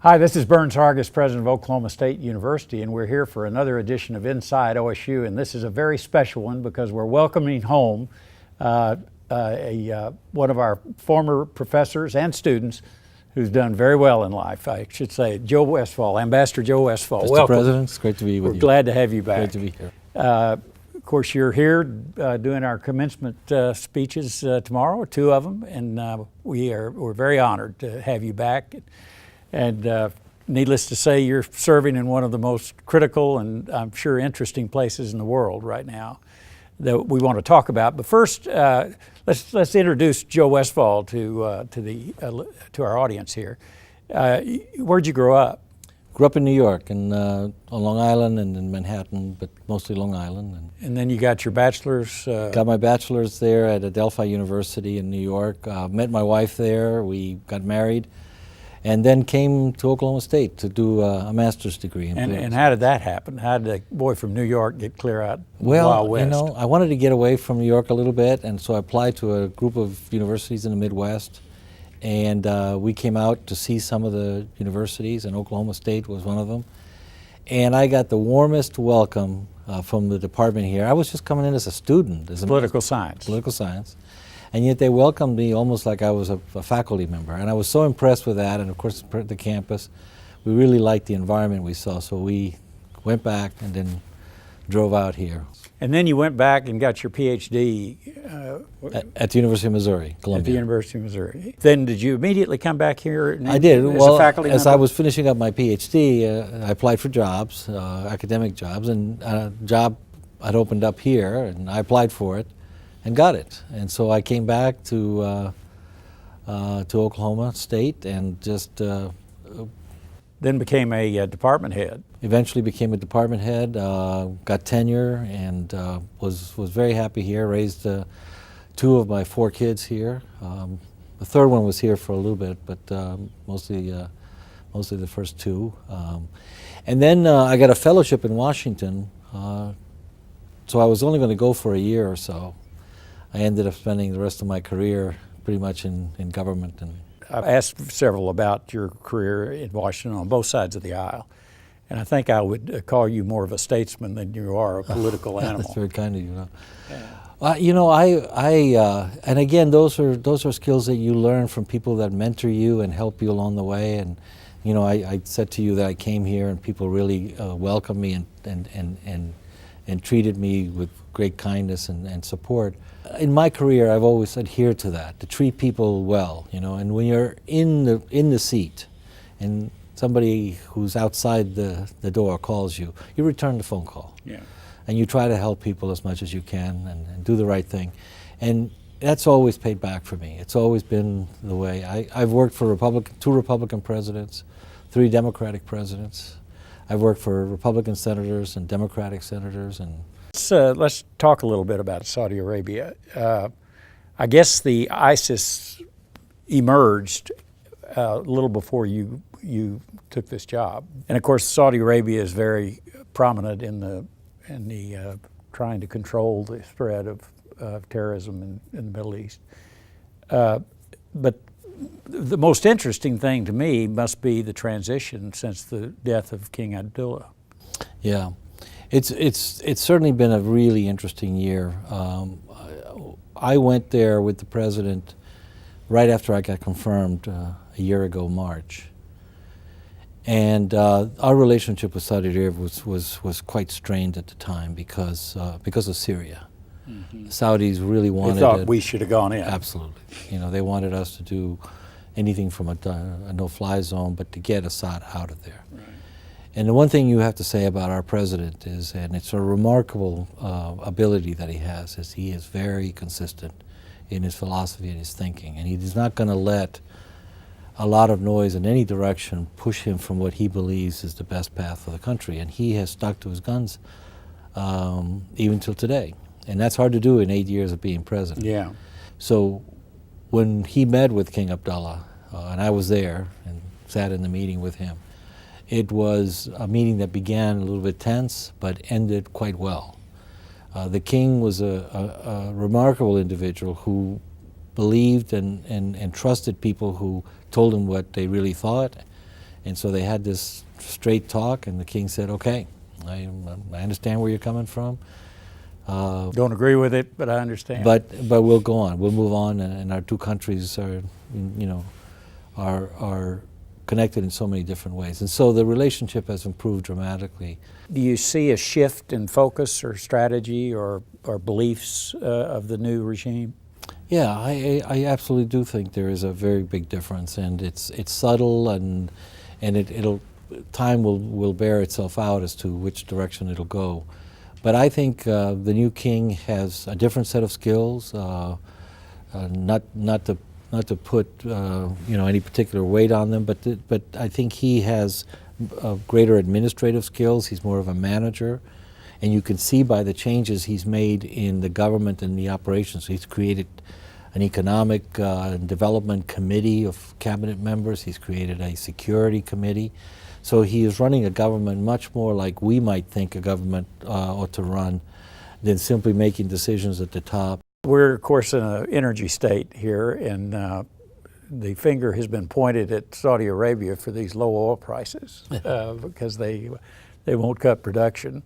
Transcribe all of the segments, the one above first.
Hi, this is Burns Hargis, President of Oklahoma State University, and we're here for another edition of Inside OSU, and this is a very special one because we're welcoming home one of our former professors and students who's done very well in life, I should say, Joe Westphal, Ambassador Joe Westphal. Mr. Welcome. President, it's great to be with you. We're glad to have you back. Great to be here. Of course, you're here doing our commencement speeches tomorrow, two of them, and we're very honored to have you back. And needless to say, you're serving in one of the most critical and I'm sure interesting places in the world right now that we want to talk about. But first, let's introduce Joe Westphal to our audience here. Where'd you grow up? Grew up in New York, and on Long Island and in Manhattan, but mostly Long Island. And then you got your bachelor's? Got my bachelor's there at Adelphi University in New York. Met my wife there. We got married. And then came to Oklahoma State to do a master's degree in politics. And how did that happen? How did a boy from New York get clear out Wild West? You know, I wanted to get away from New York a little bit, and so I applied to a group of universities in the Midwest. And we came out to see some of the universities, and Oklahoma State was one of them. And I got the warmest welcome from the department here. I was just coming in as a student. As Political science. Political science. And yet they welcomed me almost like I was a faculty member. And I was so impressed with that, and of course the campus. We really liked the environment we saw, so we went back and then drove out here. And then you went back and got your PhD at the University of Missouri, Columbia. At the University of Missouri. Then did you immediately come back here I did. as well, a faculty as member? I was finishing up my PhD, I applied for jobs, academic jobs, and a job had opened up here, and I applied for it and got it. And so I came back to Oklahoma State and just then became a department head. Eventually became a department head, got tenure, and was very happy here. Raised two of my four kids here. The third one was here for a little bit, but mostly the first two. And then I got a fellowship in Washington, so I was only going to go for a year or so. I ended up spending the rest of my career pretty much in government. And I've asked several about your career in Washington on both sides of the aisle, and I think I would call you more of a statesman than you are a political animal. That's very kind of you. Yeah. You know, and again, those are skills that you learn from people that mentor you and help you along the way. And you know, I said to you that I came here and people really welcomed me and treated me with great kindness and support. In my career, I've always adhered to that, to treat people well, you know. And when you're in the seat, and somebody who's outside the door calls you, you return the phone call. Yeah. And you try to help people as much as you can and do the right thing. And that's always paid back for me. It's always been the way. I've worked for two Republican presidents, 3 Democratic presidents. I've worked for Republican senators and Democratic senators. And let's talk a little bit about Saudi Arabia. I guess the ISIS emerged a little before you took this job, and of course Saudi Arabia is very prominent in the trying to control the spread of terrorism in the Middle East. But the most interesting thing to me must be the transition since the death of King Abdullah. Yeah, it's certainly been a really interesting year. I went there with the president right after I got confirmed a year ago, March. And our relationship with Saudi Arabia was quite strained at the time because of Syria. Mm-hmm. The Saudis really wanted. They thought we should have gone in. Absolutely. You know, they wanted us to do anything from a no-fly zone, but to get Assad out of there. Right. And the one thing you have to say about our president is, and it's a remarkable ability that he has, is he is very consistent in his philosophy and his thinking, and he is not going to let a lot of noise in any direction push him from what he believes is the best path for the country. And he has stuck to his guns even till today. And that's hard to do in 8 years of being president. Yeah. So when he met with King Abdullah, and I was there and sat in the meeting with him, it was a meeting that began a little bit tense but ended quite well. The king was a remarkable individual who believed and trusted people who told him what they really thought, And so they had this straight talk, and the king said, okay, I understand where you're coming from. Don't agree with it, but I understand. But we'll go on. We'll move on, and our two countries are, you know, are connected in so many different ways. And so the relationship has improved dramatically. Do you see a shift in focus or strategy or beliefs of the new regime? Yeah, I absolutely do think there is a very big difference, and it's subtle, and time will bear itself out as to which direction it'll go. But I think the new king has a different set of skills, not to put you know, any particular weight on them, but I think he has greater administrative skills. He's more of a manager, and you can see by the changes he's made in the government and the operations. He's created an economic development committee of cabinet members. He's created a security committee. So he is running a government much more like we might think a government ought to run than simply making decisions at the top. We're, of course, in an energy state here, and the finger has been pointed at Saudi Arabia for these low oil prices because they won't cut production.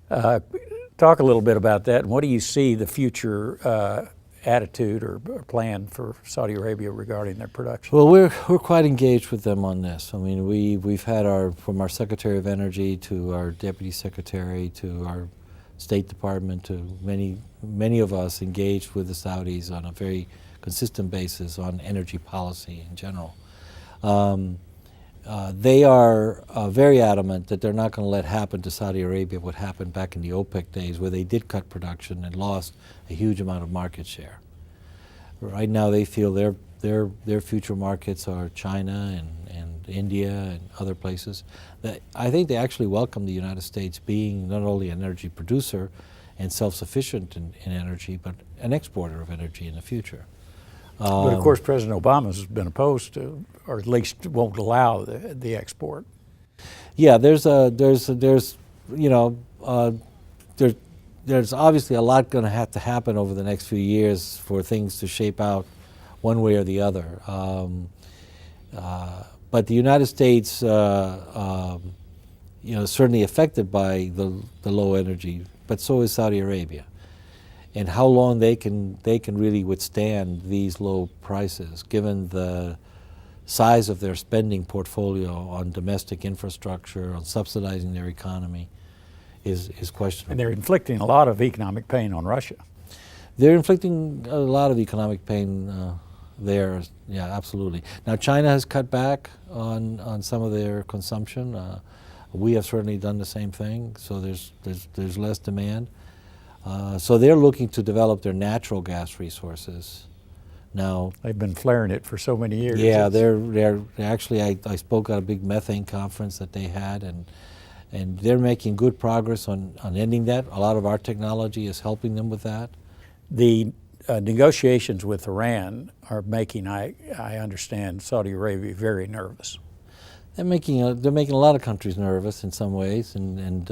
Talk a little bit about that, and what do you see the future attitude or plan for Saudi Arabia regarding their production? Well, we're quite engaged with them on this. I mean, we've had from our Secretary of Energy to our Deputy Secretary to our State Department to many of us engaged with the Saudis on a very consistent basis on energy policy in general. They are very adamant that they're not going to let happen to Saudi Arabia what happened back in the OPEC days, where they did cut production and lost a huge amount of market share. Right now they feel their future markets are China and India and other places. I think they actually welcome the United States being not only an energy producer and self-sufficient in energy, but an exporter of energy in the future. But of course, President Obama has been opposed to, or at least won't allow the export. Yeah, there's obviously a lot going to have to happen over the next few years for things to shape out one way or the other. But the United States, certainly affected by the low energy, but so is Saudi Arabia. And how long they can really withstand these low prices, given the size of their spending portfolio on domestic infrastructure, on subsidizing their economy, is questionable. And they're inflicting a lot of economic pain on Russia. They're inflicting a lot of economic pain there, yeah, absolutely. Now China has cut back on some of their consumption. We have certainly done the same thing, so there's less demand. So they're looking to develop their natural gas resources. Now they've been flaring it for so many years. Yeah, they're actually. I spoke at a big methane conference that they had, and they're making good progress on ending that. A lot of our technology is helping them with that. The negotiations with Iran are making, I understand, Saudi Arabia very nervous. They're making a lot of countries nervous in some ways, and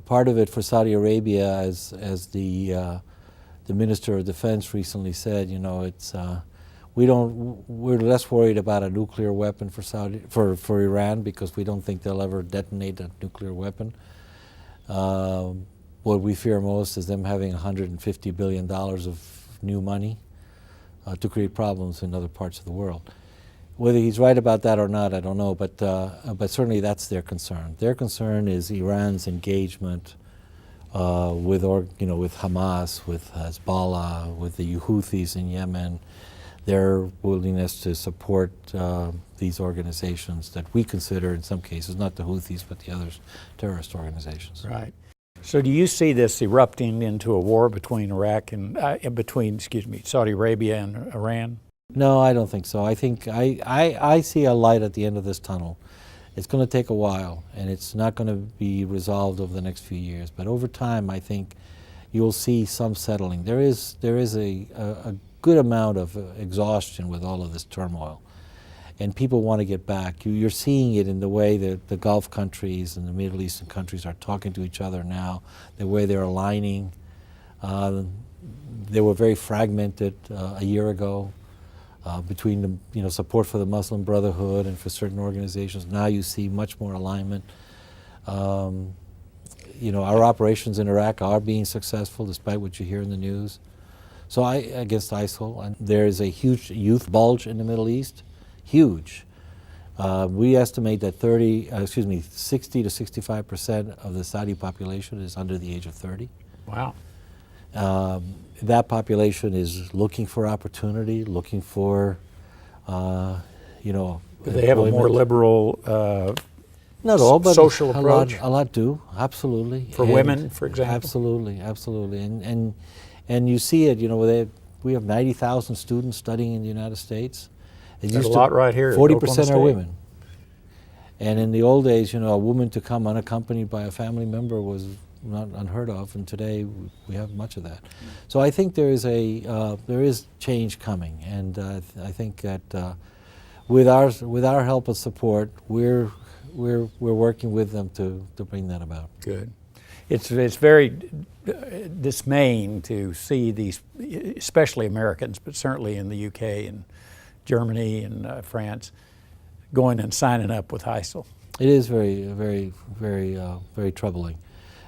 part of it for Saudi Arabia, as the Minister of Defense recently said, you know, it's we're less worried about a nuclear weapon for Iran because we don't think they'll ever detonate a nuclear weapon. What we fear most is them having $150 billion of new money to create problems in other parts of the world. Whether he's right about that or not, I don't know, but certainly that's their concern. Their concern is Iran's engagement with Hamas, with Hezbollah, with the Houthis in Yemen, their willingness to support these organizations that we consider, in some cases, not the Houthis, but the others, terrorist organizations. Right. So do you see this erupting into a war between Saudi Arabia and Iran? No, I don't think so. I think I see a light at the end of this tunnel. It's going to take a while, and it's not going to be resolved over the next few years. But over time, I think you'll see some settling. There is a good amount of exhaustion with all of this turmoil, and people want to get back. You're seeing it in the way that the Gulf countries and the Middle Eastern countries are talking to each other now, the way they're aligning. They were very fragmented a year ago. between the support for the Muslim Brotherhood and for certain organizations. Now you see much more alignment. Our operations in Iraq are being successful despite what you hear in the news. So against ISIL, and there is a huge youth bulge in the Middle East, huge. We estimate that 60 to 65% of the Saudi population is under the age of 30. Wow. That population is looking for opportunity, looking for, Do they have a more liberal not all, but social approach? A lot do, absolutely. For women, for example? Absolutely, absolutely. And you see it, we have 90,000 students studying in the United States. There's a lot right here. 40% are women. And in the old days, a woman to come unaccompanied by a family member was not unheard of, and today we have much of that. So I think there is change coming, and I think that with our help and support, we're working with them to bring that about. Good. It's very dismaying to see these, especially Americans, but certainly in the UK and Germany and France, going and signing up with ISIL. It is very, very, very, very troubling,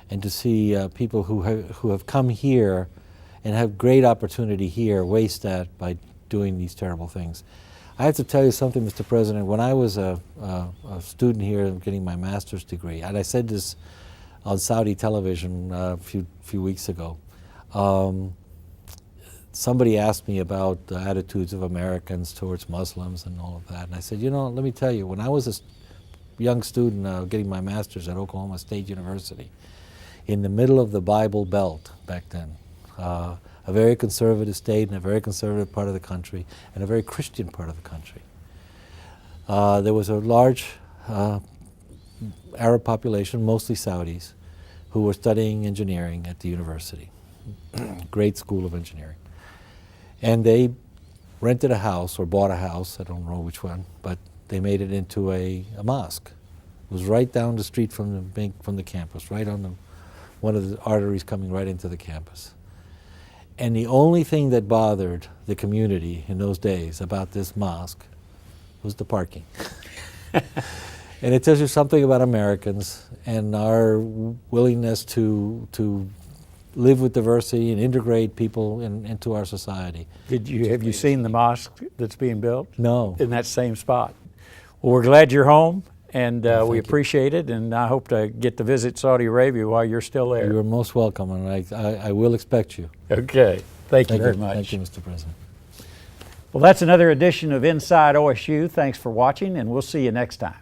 and to see people who have come here and have great opportunity here waste that by doing these terrible things. I have to tell you something, Mr. President. When I was a student here getting my master's degree, and I said this on Saudi television a few weeks ago, somebody asked me about the attitudes of Americans towards Muslims and all of that. And I said, let me tell you, when I was a young student getting my master's at Oklahoma State University, in the middle of the Bible Belt back then, a very conservative state and a very conservative part of the country and a very Christian part of the country, there was a large Arab population, mostly Saudis, who were studying engineering at the university, great school of engineering. And they rented a house or bought a house, I don't know which one, but they made it into a mosque. It was right down the street from the campus, right on one of the arteries coming right into the campus. And the only thing that bothered the community in those days about this mosque was the parking. And it tells you something about Americans and our willingness to live with diversity and integrate people into our society. Have you seen the mosque that's being built? No. In that same spot. Well, we're glad you're home, and we appreciate it, and I hope to get to visit Saudi Arabia while you're still there. You're most welcome, and I will expect you. Okay. Thank you very much. Thank you, Mr. President. Well, that's another edition of Inside OSU. Thanks for watching, and we'll see you next time.